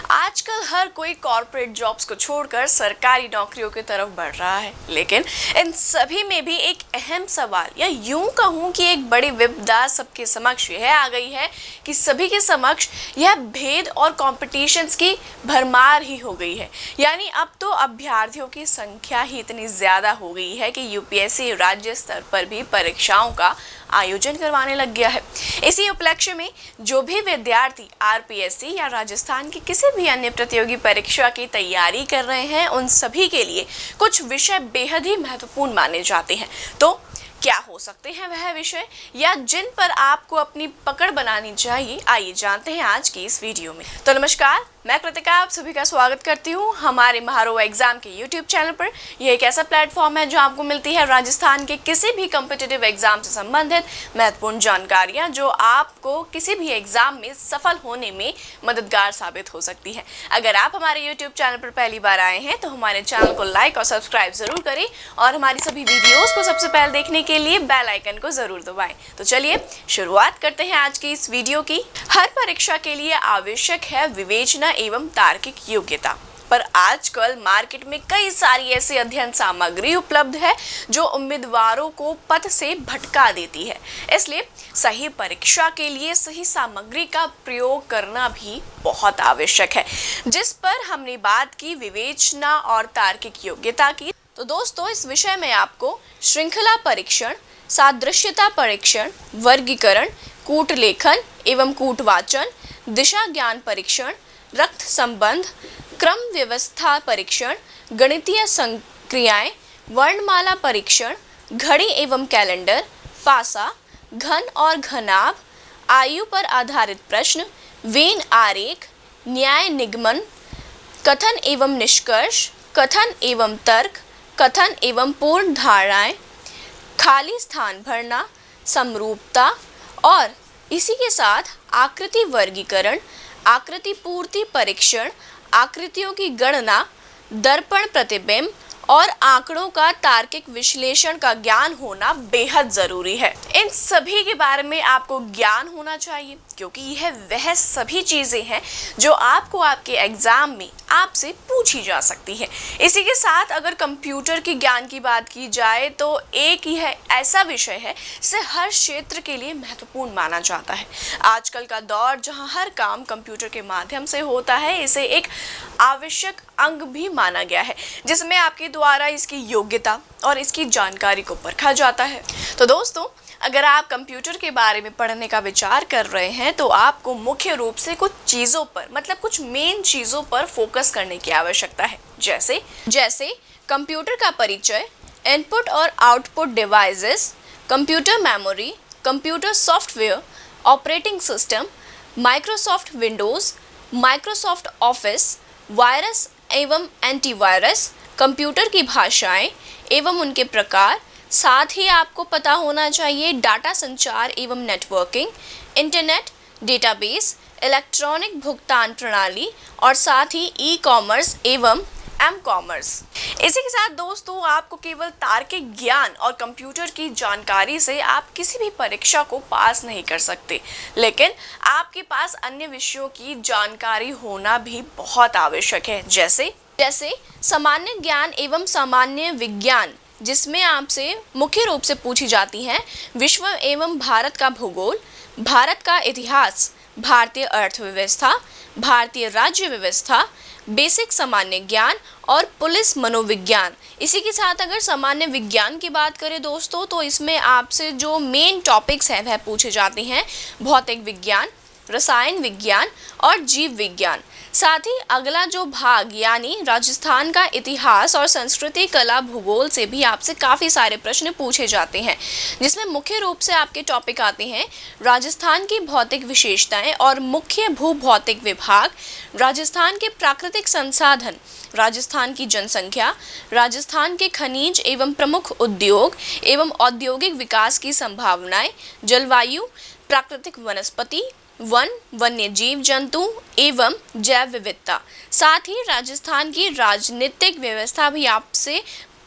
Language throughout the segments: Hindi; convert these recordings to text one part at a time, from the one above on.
आजकल हर कोई कॉर्पोरेट जॉब्स को छोड़कर सरकारी नौकरियों की तरफ बढ़ रहा है, लेकिन इन सभी में भी एक अहम सवाल या यूं कहूं कि एक बड़ी विपदा सबके समक्ष यह आ गई है कि सभी के समक्ष यह भेद और कॉम्पिटिशन्स की भरमार ही हो गई है। यानी अब तो अभ्यर्थियों की संख्या ही इतनी ज़्यादा हो गई है कि यूपीएससी राज्य स्तर पर भी परीक्षाओं का आयोजन करवाने लग गया है। इसी उपलक्ष्य में जो भी विद्यार्थी आरपीएससी या राजस्थान की किसी भी अन्य प्रतियोगी परीक्षा की तैयारी कर रहे हैं, उन सभी के लिए कुछ विषय बेहद ही महत्वपूर्ण माने जाते हैं। तो क्या हो सकते हैं वह विषय या जिन पर आपको अपनी पकड़ बनानी चाहिए, आइए जानते हैं आज की इस वीडियो में। तो नमस्कार, मैं कृतिका आप सभी का स्वागत करती हूँ हमारे महारो एग्जाम के यूट्यूब चैनल पर। यह एक ऐसा प्लेटफॉर्म है जो आपको मिलती है राजस्थान के किसी भी कॉम्पिटिटिव एग्जाम से संबंधित महत्वपूर्ण जानकारियाँ जो आपको किसी भी एग्जाम में सफल होने में मददगार साबित हो सकती है। अगर आप हमारे यूट्यूब चैनल पर पहली बार आए हैं तो हमारे चैनल को लाइक और सब्सक्राइब जरूर करें और हमारी सभी वीडियोस को सबसे पहले देखने के लिए बेल आइकन को जरूर दबाएं। तो चलिए शुरुआत करते हैं आज की इस वीडियो की। हर परीक्षा के लिए आवश्यक है विवेचना एवं तार्किक योग्यता, पर आजकल मार्केट में कई सारी ऐसी अध्ययन सामग्री उपलब्ध है जो उम्मीदवारों को पथ से भटका देती है। इसलिए सही परीक्षा के लिए सही सामग्री का प्रयोग करना भी बहुत आवश्यक है, जिस पर हमने बात की विवेचना और तार्किक योग्यता की। तो दोस्तों, इस विषय में आपको श्रृंखला परीक्षण, सादृश्यता परीक्षण, वर्गीकरण, कूटलेखन एवं कूटवाचन, दिशा ज्ञान परीक्षण, रक्त संबंध, क्रम व्यवस्था परीक्षण, गणितीय संक्रियाएं, वर्णमाला परीक्षण, घड़ी एवं कैलेंडर, पासा, घन और घनाभ, आयु पर आधारित प्रश्न, वेन आरेख, न्याय निगमन, कथन एवं निष्कर्ष, कथन एवं तर्क, कथन एवं पूर्ण धारणाएं, खाली स्थान भरना, समरूपता और इसी के साथ आकृति वर्गीकरण, आकृति पूर्ति परीक्षण, आकृतियों की गणना, दर्पण प्रतिबिंब और आंकड़ों का तार्किक विश्लेषण का ज्ञान होना बेहद जरूरी है। इन सभी के बारे में आपको ज्ञान होना चाहिए, क्योंकि यह वह सभी चीजें हैं जो आपको आपके एग्जाम में आपसे पूछी जा सकती है। इसी के साथ अगर कंप्यूटर के ज्ञान की बात की जाए तो एक यह ऐसा विषय है जिसे हर क्षेत्र के लिए महत्वपूर्ण माना जाता है। आजकल का दौर जहां हर काम कंप्यूटर के माध्यम से होता है, इसे एक आवश्यक अंग भी माना गया है, जिसमें आपके द्वारा इसकी योग्यता और इसकी जानकारी को परखा जाता है। तो दोस्तों, अगर आप कंप्यूटर के बारे में पढ़ने का विचार कर रहे हैं तो आपको मुख्य रूप से कुछ चीज़ों पर, मतलब कुछ मेन चीज़ों पर फोकस करने की आवश्यकता है। जैसे कंप्यूटर का परिचय, इनपुट और output devices, computer memory, computer software, operating system, Microsoft Windows, Microsoft office, virus एवं एंटीवायरस, कंप्यूटर की भाषाएं एवं उनके प्रकार। साथ ही आपको पता होना चाहिए डाटा संचार एवं नेटवर्किंग, इंटरनेट, डेटाबेस, इलेक्ट्रॉनिक भुगतान प्रणाली और साथ ही ई कॉमर्स एवं एम कॉमर्स। इसी के साथ दोस्तों, आपको केवल तार्किक ज्ञान और कंप्यूटर की जानकारी से आप किसी भी परीक्षा को पास नहीं कर सकते, लेकिन आपके पास अन्य विषयों की जानकारी होना भी बहुत आवश्यक है। जैसे सामान्य ज्ञान एवं सामान्य विज्ञान, जिसमें आपसे मुख्य रूप से पूछी जाती हैं विश्व एवं भारत का भूगोल, भारत का इतिहास, भारतीय अर्थव्यवस्था, भारतीय राज्य व्यवस्था, बेसिक सामान्य ज्ञान और पुलिस मनोविज्ञान। इसी के साथ अगर सामान्य विज्ञान की बात करें दोस्तों, तो इसमें आपसे जो मेन टॉपिक्स हैं वह पूछे जाते हैं भौतिक विज्ञान, रसायन विज्ञान और जीव विज्ञान। साथ ही अगला जो भाग यानी राजस्थान का इतिहास और संस्कृति, कला, भूगोल से भी आपसे काफ़ी सारे प्रश्न पूछे जाते हैं, जिसमें मुख्य रूप से आपके टॉपिक आते हैं राजस्थान की भौतिक विशेषताएं और मुख्य भूभौतिक विभाग, राजस्थान के प्राकृतिक संसाधन, राजस्थान की जनसंख्या, राजस्थान के खनिज एवं प्रमुख उद्योग एवं औद्योगिक विकास की संभावनाएं, जलवायु, प्राकृतिक वनस्पति, वन, वन्य जीव जंतु एवं जैव विविधता। साथ ही राजस्थान की राजनीतिक व्यवस्था भी आपसे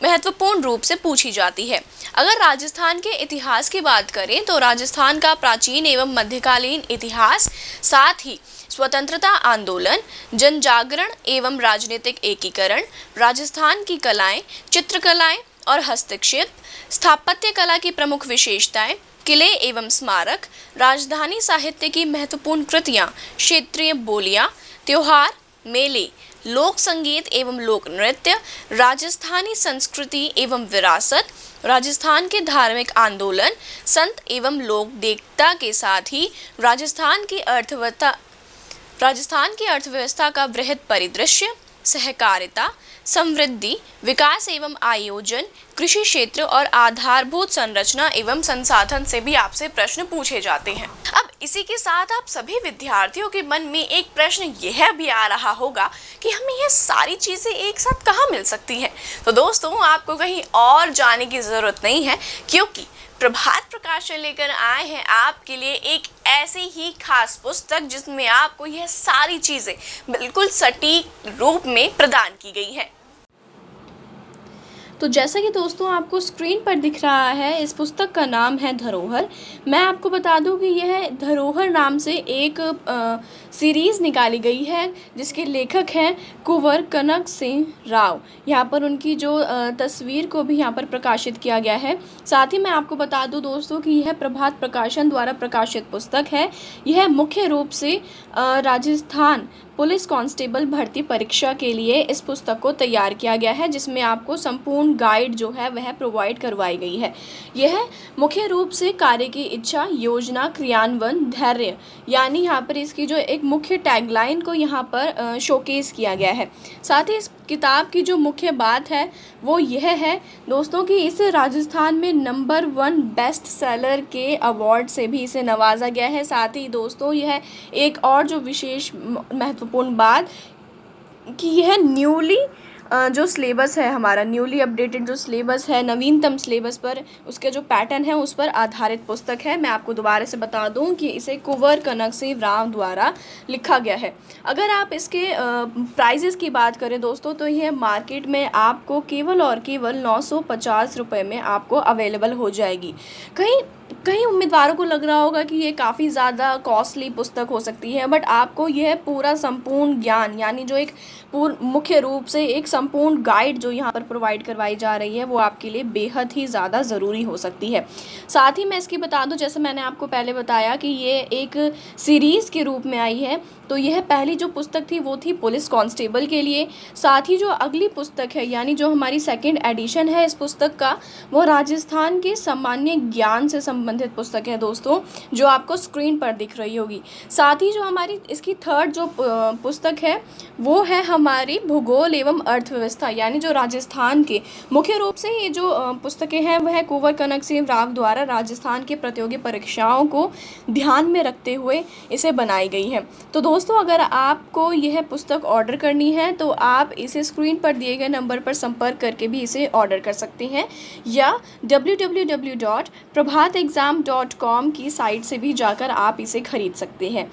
महत्वपूर्ण रूप से पूछी जाती है। अगर राजस्थान के इतिहास की बात करें तो राजस्थान का प्राचीन एवं मध्यकालीन इतिहास, साथ ही स्वतंत्रता आंदोलन, जन जागरण एवं राजनीतिक एकीकरण, राजस्थान की कलाएं, चित्रकलाएं और हस्तक्षेप, स्थापत्य कला की प्रमुख विशेषताएं, किले एवं स्मारक, राजधानी साहित्य की महत्वपूर्ण कृतियां, क्षेत्रीय बोलियां, त्योहार, मेले, लोक संगीत एवं लोक नृत्य, राजस्थानी संस्कृति एवं विरासत, राजस्थान के धार्मिक आंदोलन, संत एवं लोक देवता के साथ ही राजस्थान की अर्थव्यवस्था का वृहद परिदृश्य, सहकारिता, समृद्धि, विकास एवं आयोजन, कृषि क्षेत्र और आधारभूत संरचना एवं संसाधन से भी आपसे प्रश्न पूछे जाते हैं। अब इसी के साथ आप सभी विद्यार्थियों के मन में एक प्रश्न यह भी आ रहा होगा कि हमें यह सारी चीजें एक साथ कहाँ मिल सकती हैं। तो दोस्तों, आपको कहीं और जाने की जरूरत नहीं है, क्योंकि प्रभात प्रकाशन लेकर आए हैं आपके लिए एक ऐसी ही खास पुस्तक जिसमें आपको यह सारी चीजें बिल्कुल सटीक रूप में प्रदान की गई है। तो जैसा कि दोस्तों आपको स्क्रीन पर दिख रहा है, इस पुस्तक का नाम है धरोहर। मैं आपको बता दूं कि यह धरोहर नाम से एक सीरीज़ निकाली गई है जिसके लेखक हैं कुंवर कनक सिंह राव। यहाँ पर उनकी जो तस्वीर को भी यहाँ पर प्रकाशित किया गया है। साथ ही मैं आपको बता दूं दोस्तों कि यह प्रभात प्रकाशन द्वारा प्रकाशित पुस्तक है। यह मुख्य रूप से राजस्थान पुलिस कांस्टेबल भर्ती परीक्षा के लिए इस पुस्तक को तैयार किया गया है, जिसमें आपको संपूर्ण गाइड जो है वह प्रोवाइड करवाई गई है। यह मुख्य रूप से कार्य की इच्छा, योजना, क्रियान्वयन, धैर्य, यानी यहाँ पर इसकी जो एक मुख्य टैगलाइन को यहाँ पर शोकेस किया गया है। साथ ही इस किताब की जो मुख्य बात है वो यह है दोस्तों कि इसे राजस्थान में नंबर 1 बेस्ट सेलर के अवार्ड से भी इसे नवाजा गया है। साथ ही दोस्तों यह एक और जो विशेष महत्वपूर्ण बात कि यह न्यूली जो सिलेबस है, हमारा न्यूली अपडेटेड जो सिलेबस है, नवीनतम सिलेबस पर उसके जो पैटर्न है उस पर आधारित पुस्तक है। मैं आपको दोबारा से बता दूं कि इसे कुंवर कनक सिंह राव द्वारा लिखा गया है। अगर आप इसके प्राइजेस की बात करें दोस्तों तो यह मार्केट में आपको केवल और केवल 950 रुपये में आपको अवेलेबल हो जाएगी। कहीं उम्मीदवारों को लग रहा होगा कि ये काफ़ी ज़्यादा कॉस्टली पुस्तक हो सकती है, बट आपको यह पूरा संपूर्ण ज्ञान, यानी जो एक मुख्य रूप से एक संपूर्ण गाइड जो यहाँ पर प्रोवाइड करवाई जा रही है वो आपके लिए बेहद ही ज़्यादा ज़रूरी हो सकती है। साथ ही मैं इसकी बता दूं, जैसे मैंने आपको पहले बताया कि ये एक सीरीज़ के रूप में आई है, तो यह पहली जो पुस्तक थी वो थी पुलिस कांस्टेबल के लिए। साथ ही जो अगली पुस्तक है, यानी जो हमारी सेकंड एडिशन है इस पुस्तक का, वो राजस्थान के सामान्य ज्ञान से संबंधित पुस्तक है दोस्तों, जो आपको स्क्रीन पर दिख रही होगी। साथ ही जो हमारी इसकी थर्ड जो पुस्तक है वो है हमारी भूगोल एवं अर्थव्यवस्था, यानी जो राजस्थान के मुख्य रूप से ये जो पुस्तकें हैं वह कुंवर कनक सिंह राव द्वारा राजस्थान की प्रतियोगी परीक्षाओं को ध्यान में रखते हुए इसे बनाई गई है। तो दोस्तों, अगर आपको यह पुस्तक ऑर्डर करनी है तो आप इसे स्क्रीन पर दिए गए नंबर पर संपर्क करके भी इसे ऑर्डर कर सकते हैं, या www.prabhatexam.com की साइट से भी जाकर आप इसे खरीद सकते हैं।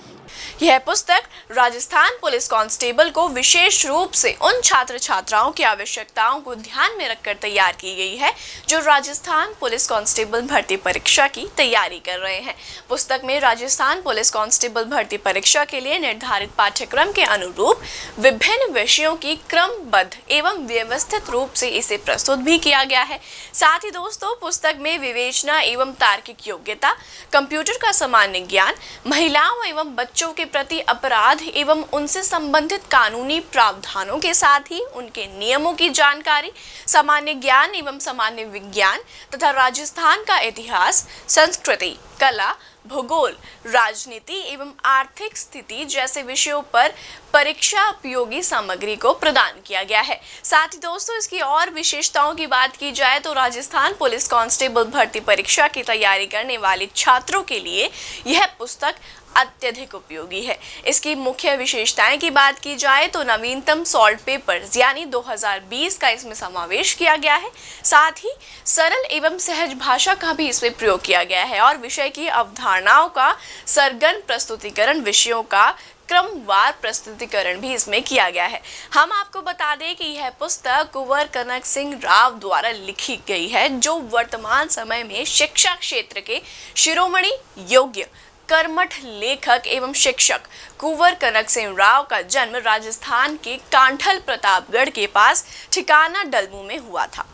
यह पुस्तक राजस्थान पुलिस कांस्टेबल को विशेष रूप से उन छात्र छात्राओं की आवश्यकताओं को ध्यान में रखकर तैयार की गई है जो राजस्थान पुलिस कांस्टेबल भर्ती परीक्षा की तैयारी कर रहे हैं। पुस्तक में राजस्थान पुलिस कांस्टेबल भर्ती परीक्षा के लिए निर्धारित पाठ्यक्रम के अनुरूप विभिन्न विषयों की क्रमबद्ध एवं व्यवस्थित रूप से इसे प्रस्तुत भी किया गया है। साथ ही दोस्तों, पुस्तक में विवेचना एवं तार्किक योग्यता, कंप्यूटर का सामान्य ज्ञान, महिलाओं एवं बच्चों के प्रति अपराध एवं उनसे संबंधित कानूनी प्रावधानों के साथ ही उनके नियमों की जानकारी, सामान्य ज्ञान एवं सामान्य विज्ञान तथा राजस्थान का इतिहास, संस्कृति, कला, भूगोल, राजनीति एवं आर्थिक स्थिति जैसे विषयों पर परीक्षा उपयोगी सामग्री को प्रदान किया गया है। साथ ही दोस्तों, इसकी और विशेषताओं की बात की जाए तो राजस्थान पुलिस कांस्टेबल भर्ती परीक्षा की तैयारी करने वाले छात्रों के लिए यह पुस्तक अत्यधिक उपयोगी है। इसकी मुख्य विशेषताएं की बात की जाए तो नवीनतम सॉल्ट पेपर्स यानी 2020 का इसमें समावेश किया गया है। साथ ही सरल एवं सहज भाषा का भी इसमें प्रयोग किया गया है और विषय की अवधारणाओं का सरगर्म प्रस्तुतिकरण, विषयों का क्रमवार प्रस्तुतिकरण भी इसमें किया गया है। हम आपको बता दें कि यह पुस्तक कुंवर कनक सिंह राव द्वारा लिखी गई है, जो वर्तमान समय में शिक्षा क्षेत्र के शिरोमणि योग्य कर्मठ लेखक एवं शिक्षक कुंवर कनक सिंह राव का जन्म राजस्थान के कांठल प्रतापगढ़ के पास ठिकाना डलमू में हुआ था।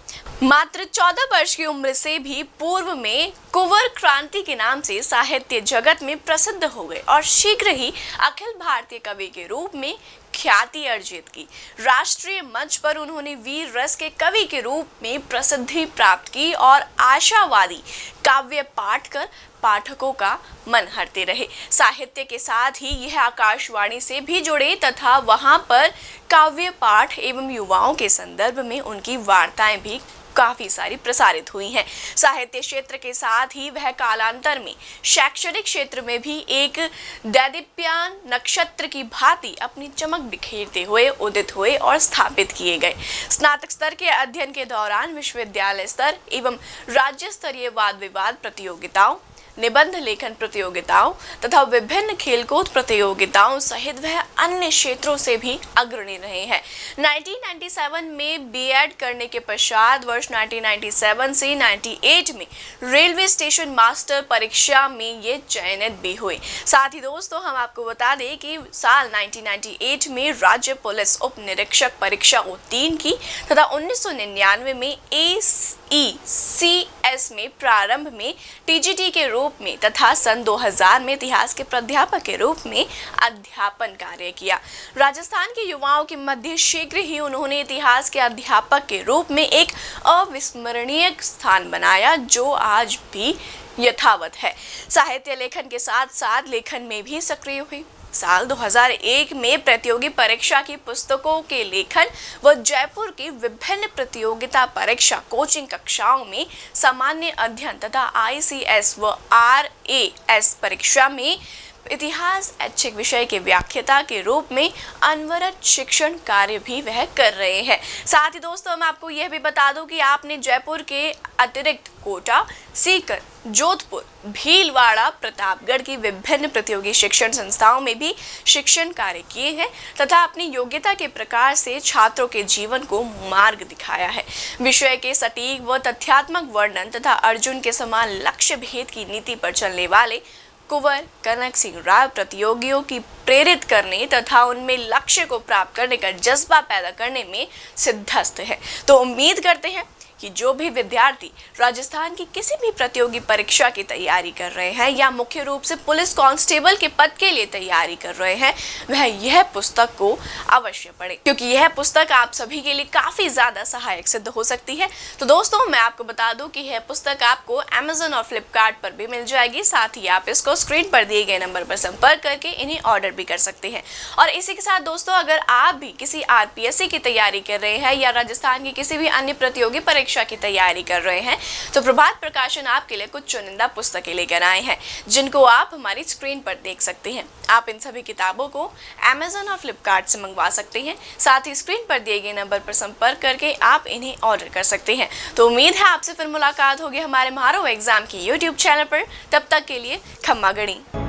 मात्र 14 वर्ष की उम्र से भी पूर्व में कुंवर क्रांति के नाम से साहित्य जगत में प्रसिद्ध हो गए और शीघ्र ही अखिल भारतीय कवि के रूप में ख्याति अर्जित की। राष्ट्रीय मंच पर उन्होंने वीर रस के कवि के रूप में प्रसिद्धि प्राप्त की और आशावादी काव्य पाठ कर पाठकों का मन हरते रहे। साहित्य के साथ ही यह आकाशवाणी से भी जुड़े तथा वहां पर काव्य पाठ एवं युवाओं के संदर्भ में उनकी वार्ताएं भी काफी सारी प्रसारित हुई हैं। साहित्य क्षेत्र के साथ ही वह कालांतर में शैक्षणिक क्षेत्र में भी एक दैदीप्यमान नक्षत्र की भांति अपनी चमक बिखेरते हुए उदित हुए और स्थापित किए गए। स्नातक स्तर के अध्ययन के दौरान विश्वविद्यालय स्तर एवं राज्य स्तरीय वाद विवाद प्रतियोगिताओं, निबंध लेखन प्रतियोगिताओं तथा विभिन्न खेलकूद प्रतियोगिताओं सहित वह अन्य क्षेत्रों से भी अग्रणी रहे हैं। 1997 में बीएड करने के पश्चात वर्ष 1997 से 98 में रेलवे स्टेशन मास्टर परीक्षा में ये चयनित भी हुए। साथ ही दोस्तों हम आपको बता दें कि साल 1998 में राज्य पुलिस उप निरीक्षक परीक्षा उत्तीर्ण की तथा 1999 में AECS में प्रारंभ में TGT के रूप में तथा सन 2000 में इतिहास के प्राध्यापक के रूप में अध्यापन कार्य किया। राजस्थान के युवाओं के मध्य शीघ्र ही उन्होंने इतिहास के अध्यापक के रूप में एक अविस्मरणीय स्थान बनाया, जो आज भी यथावत है। साहित्य लेखन के साथ साथ लेखन में भी सक्रिय हुई। साल 2001 में प्रतियोगी परीक्षा की पुस्तकों के लेखन व जयपुर की विभिन्न प्रतियोगिता परीक्षा कोचिंग कक्षाओं में सामान्य अध्ययन तथा ICS व RAS परीक्षा में इतिहास ऐच्छिक विषय के व्याख्याता के रूप में अनवरत शिक्षण कार्य भी वह कर रहे हैं। साथ ही दोस्तों हम आपको यह भी बता दूं कि आपने जयपुर के अतिरिक्त कोटा, सीकर, जोधपुर, भीलवाड़ा, प्रतापगढ़ की विभिन्न प्रतियोगी शिक्षण संस्थाओं में भी शिक्षण कार्य किए हैं तथा अपनी योग्यता के प्रकार से छात्रों के जीवन को मार्ग दिखाया है। विषय के सटीक व तथ्यात्मक वर्णन तथा अर्जुन के समान लक्ष्य भेद की नीति पर चलने वाले कुंवर कनक सिंह राव प्रतियोगियों की प्रेरित करने तथा उनमें लक्ष्य को प्राप्त करने का जज्बा पैदा करने में सिद्धहस्त है। तो उम्मीद करते हैं कि जो भी विद्यार्थी राजस्थान की किसी भी प्रतियोगी परीक्षा की तैयारी कर रहे हैं या मुख्य रूप से पुलिस कांस्टेबल के पद के लिए तैयारी कर रहे हैं, वह यह पुस्तक को अवश्य पढ़ें, क्योंकि यह पुस्तक आप सभी के लिए काफी ज्यादा सहायक सिद्ध हो सकती है। तो दोस्तों मैं आपको बता दूं कि यह पुस्तक आपको Amazon और Flipkart पर भी मिल जाएगी। साथ ही आप इसको स्क्रीन पर दिए गए नंबर पर संपर्क करके इन्हें ऑर्डर भी कर सकते हैं। और इसी के साथ दोस्तों अगर आप भी किसी RPSC की तैयारी कर रहे हैं या राजस्थान की किसी भी अन्य प्रतियोगी परीक्षा की तैयारी कर रहे हैं, तो प्रभात प्रकाशन आपके लिए कुछ चुनिंदा पुस्तकें लेकर आए हैं, जिनको आप हमारी स्क्रीन पर देख सकते हैं। आप इन सभी किताबों को Amazon और Flipkart से मंगवा सकते हैं। साथ ही स्क्रीन पर दिए गए नंबर पर संपर्क करके आप इन्हें ऑर्डर कर सकते हैं। तो उम्मीद है आपसे फिर मुलाकात होगी हमारे महारो एग्जाम की YouTube चैनल पर। तब तक के लिए खम्मा गणी।